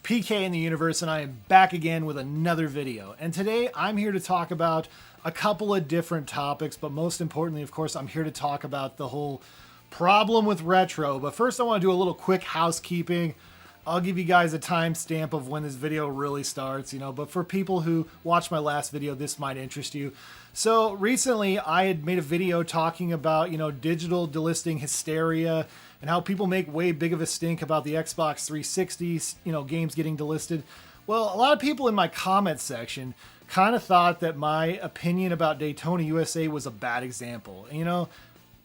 PK in the universe, and I am back again with another video. And today I'm here to talk about a couple of different topics, but most importantly, of course, I'm here to talk about the whole problem with retro. But first I want to do a little quick housekeeping. I'll give you guys a timestamp of when this video really starts, but for people who watched my last video, this might interest you. So recently I had made a video talking about, digital delisting hysteria and how people make way big of a stink about the Xbox 360, games getting delisted. Well, a lot of people in my comment section kind of thought that my opinion about Daytona USA was a bad example.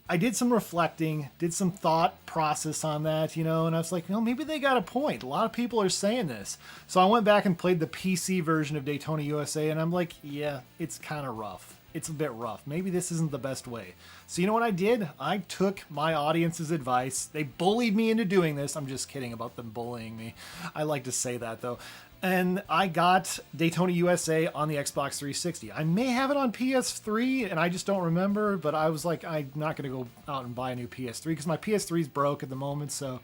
I did some reflecting, did some thought process on that, and I was like, maybe they got a point. A lot of people are saying this. So I went back and played the PC version of Daytona USA, and I'm like, yeah, it's kind of rough. It's a bit rough. Maybe this isn't the best way. So you know what I did? I took my audience's advice. They bullied me into doing this. I'm just kidding about them bullying me. I like to say that, though. And I got Daytona USA on the Xbox 360. I may have it on PS3, and I just don't remember, but I was like, I'm not going to go out and buy a new PS3 because my PS3 is broke at the moment. So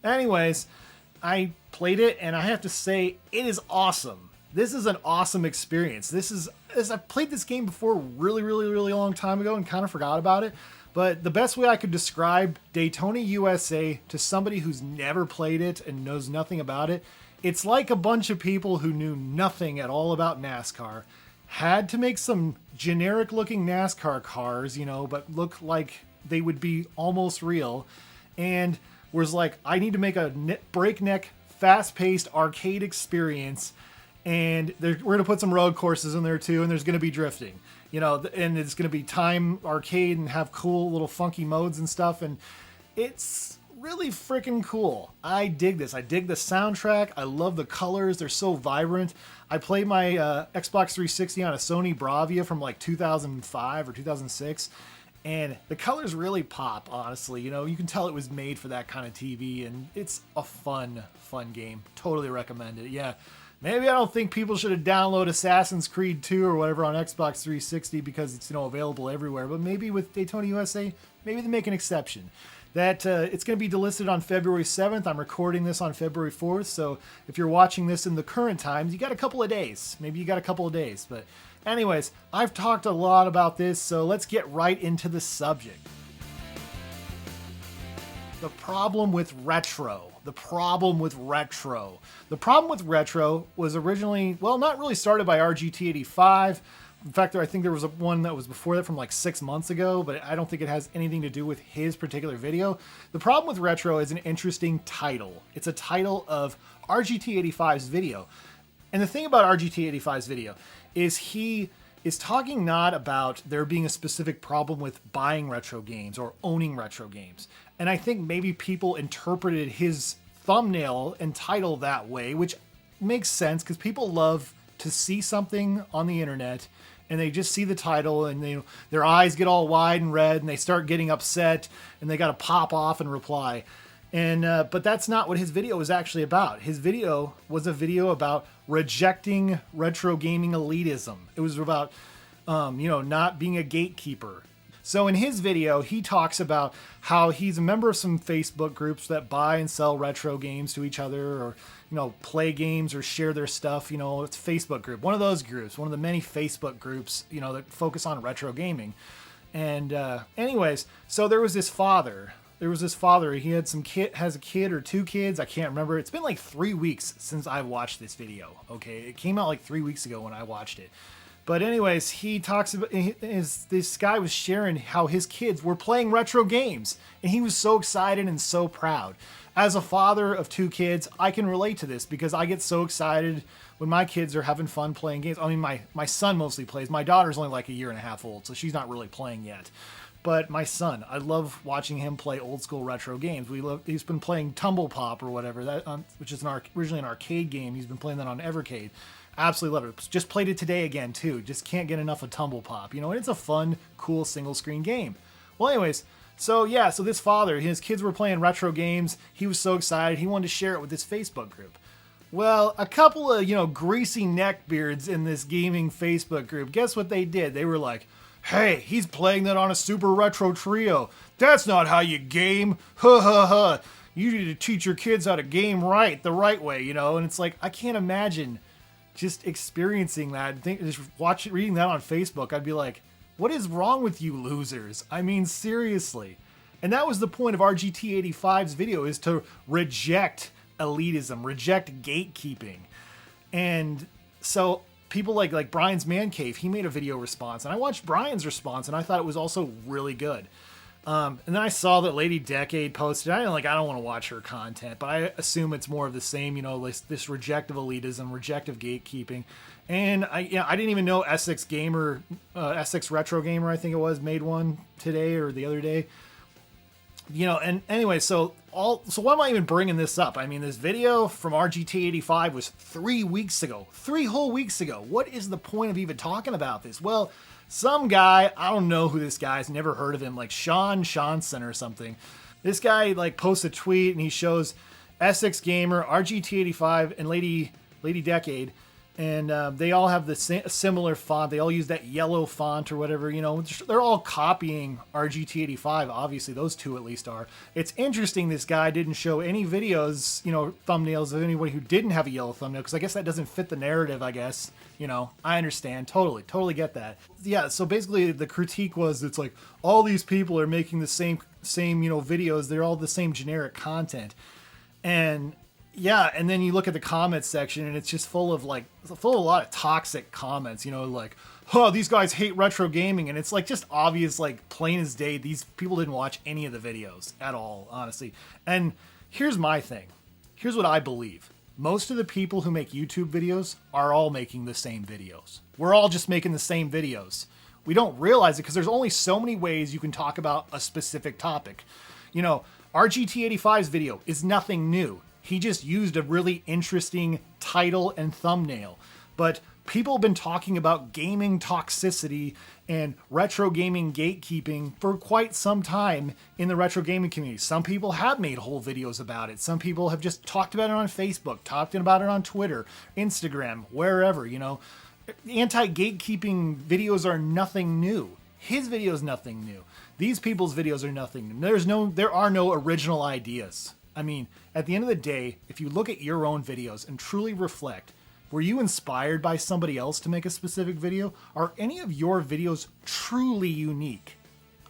anyways, I played it, and I have to say, it is awesome. This is an awesome experience. As I played this game before really long time ago and kind of forgot about it. But the best way I could describe Daytona USA to somebody who's never played it and knows nothing about it, it's like a bunch of people who knew nothing at all about NASCAR had to make some generic looking NASCAR cars, but look like they would be almost real. And was like, I need to make a breakneck, fast-paced arcade experience. And we're going to put some road courses in there too. And there's going to be drifting, and it's going to be time arcade and have cool little funky modes and stuff. And it's really freaking cool. I dig this. I dig the soundtrack. I love the colors. They're so vibrant. I played my Xbox 360 on a Sony Bravia from like 2005 or 2006. And the colors really pop, honestly. You can tell it was made for that kind of TV. And it's a fun game. Totally recommend it. Yeah. Maybe I don't think people should have downloaded Assassin's Creed 2 or whatever on Xbox 360 because it's available everywhere. But maybe with Daytona USA, maybe they make an exception. That it's going to be delisted on February 7th. I'm recording this on February 4th. So if you're watching this in the current times, you got a couple of days. Maybe you got a couple of days. But anyways, I've talked a lot about this. So let's get right into the subject. The problem with retro. The problem with retro was originally, not really started by RGT85. In fact, I think there was one that was before that from like 6 months ago, but I don't think it has anything to do with his particular video. The problem with retro is an interesting title. It's a title of RGT85's video. And the thing about RGT85's video is he is talking not about there being a specific problem with buying retro games or owning retro games. And I think maybe people interpreted his thumbnail and title that way, which makes sense because people love to see something on the internet and they just see the title and their eyes get all wide and red and they start getting upset and they got to pop off and reply. And but that's not what his video was actually about. His video was a video about rejecting retro gaming elitism. It was about not being a gatekeeper. So in his video, he talks about how he's a member of some Facebook groups that buy and sell retro games to each other or, play games or share their stuff. It's a Facebook group. One of those groups, one of the many Facebook groups, that focus on retro gaming. And anyways, so there was this father. He had has a kid or two kids. I can't remember. It's been like 3 weeks since I watched this video. Okay. It came out like 3 weeks ago when I watched it. But anyways, he talks about this guy was sharing how his kids were playing retro games, and he was so excited and so proud. As a father of two kids, I can relate to this because I get so excited when my kids are having fun playing games. I mean, my son mostly plays. My daughter's only like a year and a half old, so she's not really playing yet. But my son, I love watching him play old school retro games. He's been playing Tumble Pop or whatever, which is originally an arcade game. He's been playing that on Evercade. Absolutely love it. Just played it today again, too. Just can't get enough of Tumble Pop. And it's a fun, cool single-screen game. Well, anyways, so this father, his kids were playing retro games. He was so excited. He wanted to share it with this Facebook group. Well, a couple of, greasy neckbeards in this gaming Facebook group, guess what they did? They were like, hey, he's playing that on a Super Retro Trio. That's not how you game. Ha ha ha. you need to teach your kids how to game right, the right way, you know? And it's like, I can't imagine just experiencing that. Reading that on Facebook, I'd be like, what is wrong with you losers? I mean, seriously. And that was the point of RGT85's video, is to reject elitism, reject gatekeeping. And so people like Brian's Man Cave, he made a video response, and I watched Brian's response, and I thought it was also really good. And then I saw that Lady Decade posted. I don't want to watch her content, but I assume it's more of the same, you know, this reject of elitism, reject of gatekeeping. And I didn't even know Essex Gamer, Essex Retro Gamer, I think it was, made one today or the other day. You know, and anyway, so why am I even bringing this up? I mean, this video from RGT85 was 3 weeks ago, 3 whole weeks ago. What is the point of even talking about this? Well, some guy, I don't know who this guy is, never heard of him, like Sean Johnson or something. This guy like posts a tweet and he shows Essex Gamer, RGT85, and Lady Decade, and they all have the similar font. They all use that yellow font or whatever, you know. They're all copying RGT85, obviously. Those two at least are. It's interesting this guy didn't show any videos, you know, thumbnails of anybody who didn't have a yellow thumbnail, because I guess that doesn't fit the narrative, I guess. You know, I understand. Totally get that. Yeah, so basically the critique was, it's like, all these people are making the same, you know, videos. They're all the same generic content. And yeah, and then you look at the comments section, and it's just full of a lot of toxic comments, you know, like, oh, these guys hate retro gaming. And it's like just obvious, like plain as day, these people didn't watch any of the videos at all, honestly. And here's my thing. Here's what I believe. Most of the people who make YouTube videos are all making the same videos. We're all just making the same videos. We don't realize it because there's only so many ways you can talk about a specific topic. You know, RGT85's video is nothing new. He just used a really interesting title and thumbnail. But people have been talking about gaming toxicity and retro gaming gatekeeping for quite some time in the retro gaming community. Some people have made whole videos about it. Some people have just talked about it on Facebook, talked about it on Twitter, Instagram, wherever, you know. Anti-gatekeeping videos are nothing new. His video is nothing new. These people's videos are nothing new. There are no original ideas. I mean, at the end of the day, if you look at your own videos and truly reflect, were you inspired by somebody else to make a specific video? Are any of your videos truly unique?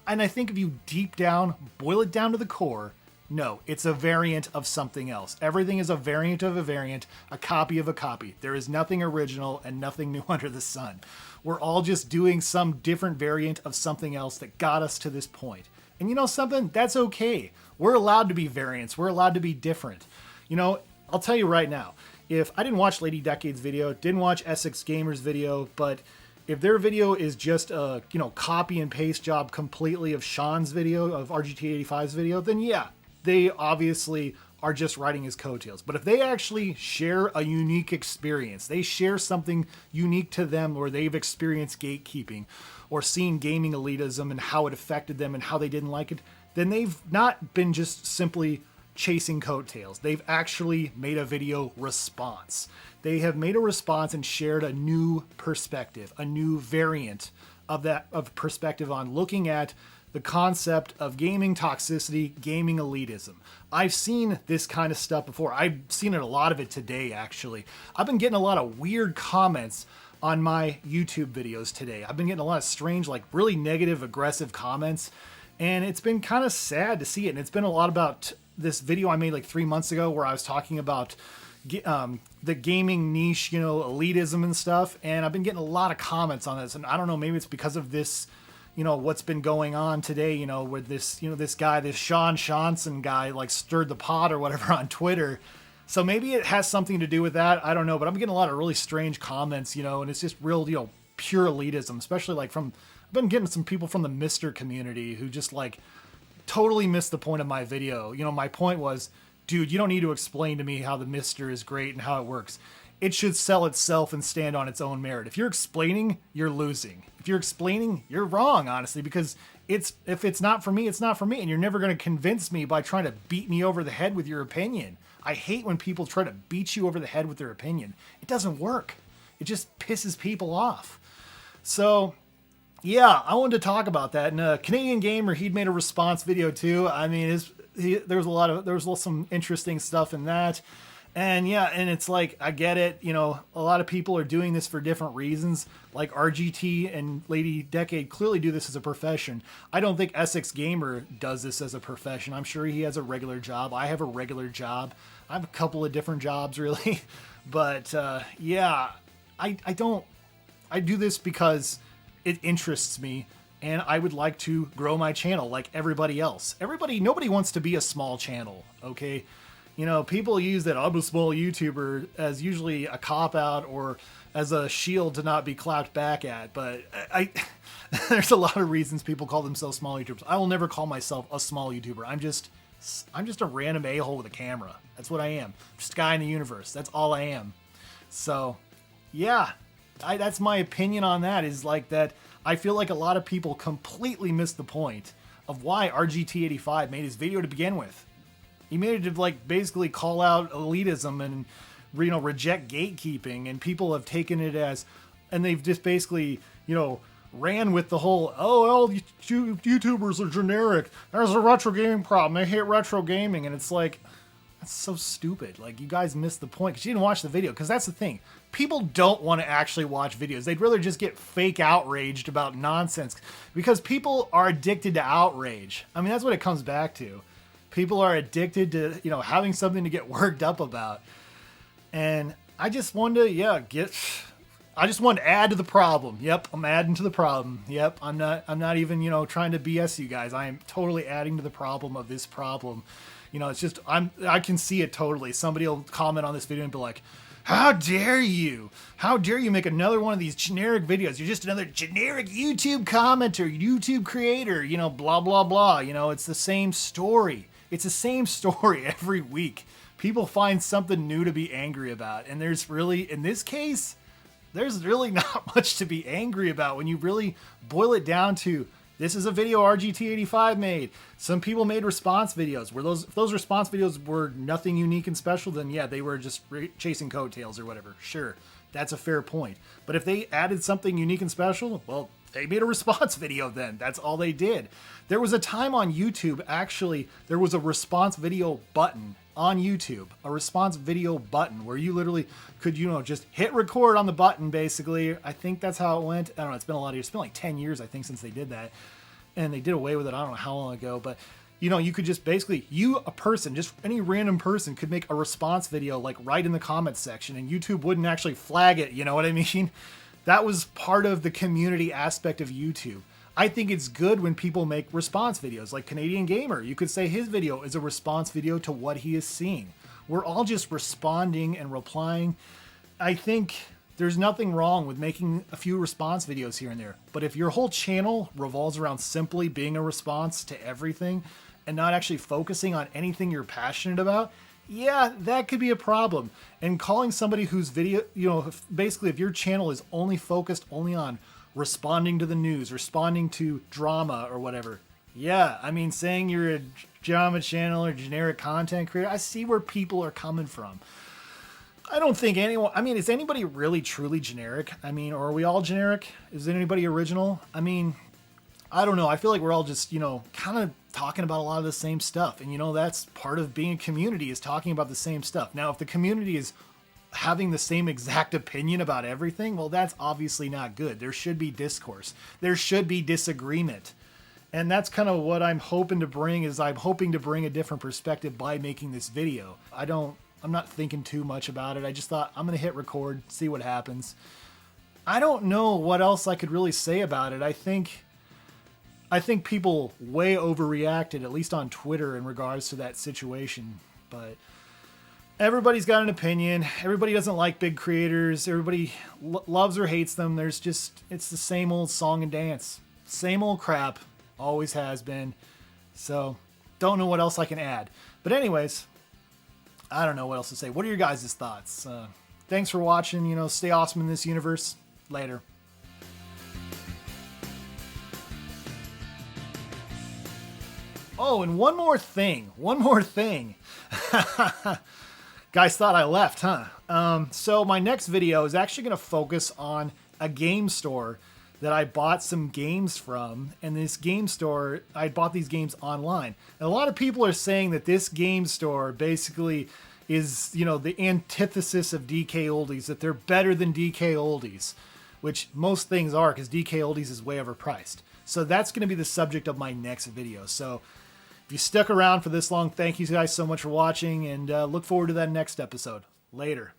And I think if you deep down, boil it down to the core, no, it's a variant of something else. Everything is a variant of a variant, a copy of a copy. There is nothing original and nothing new under the sun. We're all just doing some different variant of something else that got us to this point. And you know something? That's okay. We're allowed to be variants. We're allowed to be different. You know, I'll tell you right now, if I didn't watch Lady Decade's video, didn't watch Essex Gamer's video, but if their video is just a, you know, copy and paste job completely of Sean's video, of RGT85's video, then yeah, they obviously are just riding his coattails. But if they actually share a unique experience, they share something unique to them where they've experienced gatekeeping or seen gaming elitism and how it affected them and how they didn't like it, then they've not been just simply chasing coattails. They've actually made a video response. They have made a response and shared a new perspective, a new variant of perspective on looking at the concept of gaming toxicity, gaming elitism. I've seen this kind of stuff before. I've seen a lot of it today, actually. I've been getting a lot of weird comments on my YouTube videos today. I've been getting a lot of strange, like really negative, aggressive comments, and it's been kind of sad to see it. And it's been a lot about this video I made like 3 months ago where I was talking about the gaming niche, you know, elitism and stuff. And I've been getting a lot of comments on this. And I don't know, maybe it's because of this, you know, what's been going on today, you know, where this, you know, this guy, this Sean Johnson guy, like stirred the pot or whatever on Twitter. So maybe it has something to do with that. I don't know, but I'm getting a lot of really strange comments, you know, and it's just real, you know, pure elitism, especially like I've been getting some people from the Mr. community who just like totally missed the point of my video. You know, my point was, dude, you don't need to explain to me how the Mr. is great and how it works. It should sell itself and stand on its own merit. If you're explaining, you're losing. If you're explaining, you're wrong, honestly, because if it's not for me, it's not for me. And you're never going to convince me by trying to beat me over the head with your opinion. I hate when people try to beat you over the head with their opinion. It doesn't work. It just pisses people off. So, yeah, I wanted to talk about that. And Canadian Gamer, he'd made a response video too. I mean, there was some interesting stuff in that. And yeah, and it's like, I get it. You know, a lot of people are doing this for different reasons. Like RGT and Lady Decade clearly do this as a profession. I don't think Essex Gamer does this as a profession. I'm sure he has a regular job. I have a regular job. I have a couple of different jobs, really. But yeah, I do this because it interests me. And I would like to grow my channel like everybody else. Nobody wants to be a small channel, okay? You know, people use that I'm a small YouTuber as usually a cop-out or as a shield to not be clapped back at. But there's a lot of reasons people call themselves small YouTubers. I will never call myself a small YouTuber. I'm just a random a-hole with a camera. That's what I am. Just a guy in the universe. That's all I am. So, yeah, that's my opinion on that, is like that. I feel like a lot of people completely missed the point of why RGT85 made his video to begin with. He made it to like basically call out elitism and, you know, reject gatekeeping, and people have taken it as, and they've just basically, you know, ran with the whole, oh, all YouTubers are generic. There's a retro gaming problem. They hate retro gaming, and it's like, that's so stupid. Like, you guys missed the point because you didn't watch the video. Because that's the thing. People don't want to actually watch videos. They'd rather just get fake outraged about nonsense because people are addicted to outrage. I mean, that's what it comes back to. People are addicted to, you know, having something to get worked up about. And I just wanted to, I just wanted to add to the problem. Yep, I'm adding to the problem. Yep, I'm not even, you know, trying to BS you guys. I am totally adding to the problem of this problem. You know, it's just, I can see it totally. Somebody will comment on this video and be like, how dare you? How dare you make another one of these generic videos? You're just another generic YouTube commenter, YouTube creator, you know, blah, blah, blah. You know, it's the same story. It's the same story every week. People find something new to be angry about. And there's really, in this case, there's really not much to be angry about when you really boil it down to, this is a video RGT85 made. Some people made response videos. If those response videos were nothing unique and special, then yeah, they were just chasing coattails or whatever. Sure, that's a fair point. But if they added something unique and special, well, they made a response video then. That's all they did. There was a time on YouTube, actually, there was a response video button on YouTube, a response video button where you literally could, you know, just hit record on the button, basically. I think that's how it went. I don't know. It's been a lot of years. It's been like 10 years, I think, since they did that. And they did away with it. I don't know how long ago, but you know, you could just basically, a person, just any random person could make a response video like right in the comments section, and YouTube wouldn't actually flag it. You know what I mean? That was part of the community aspect of YouTube. I think it's good when people make response videos, like Canadian Gamer. You could say his video is a response video to what he is seeing. We're all just responding and replying. I think there's nothing wrong with making a few response videos here and there. But if your whole channel revolves around simply being a response to everything and not actually focusing on anything you're passionate about, yeah, that could be a problem. And calling somebody whose video, you know, basically if your channel is only focused only on responding to the news, responding to drama or whatever. Yeah, I mean, saying you're a drama channel or generic content creator, I see where people are coming from. I don't think anyone, I mean, is anybody really truly generic? I mean, or are we all generic? Is anybody original? I mean, I don't know. I feel like we're all just, you know, kind of talking about a lot of the same stuff. And, you know, that's part of being a community, is talking about the same stuff. Now, if the community is having the same exact opinion about everything, well, that's obviously not good. There should be discourse. There should be disagreement. And that's kind of what I'm hoping to bring, is I'm hoping to bring a different perspective by making this video. I'm not thinking too much about it. I just thought I'm going to hit record, see what happens. I don't know what else I could really say about it. I think people way overreacted, at least on Twitter, in regards to that situation. But everybody's got an opinion. Everybody doesn't like big creators. Everybody loves or hates them. It's the same old song and dance. Same old crap. Always has been. So, don't know what else I can add. But anyways, I don't know what else to say. What are your guys' thoughts? Thanks for watching. You know, stay awesome in this universe. Later. Oh, and one more thing. Guys thought I left, huh? So my next video is actually going to focus on a game store that I bought some games from, and this game store, I bought these games online. And a lot of people are saying that this game store basically is, you know, the antithesis of DK Oldies, that they're better than DK Oldies, which most things are, because DK Oldies is way overpriced. So that's going to be the subject of my next video. So if you stuck around for this long, thank you guys so much for watching, and look forward to that next episode. Later.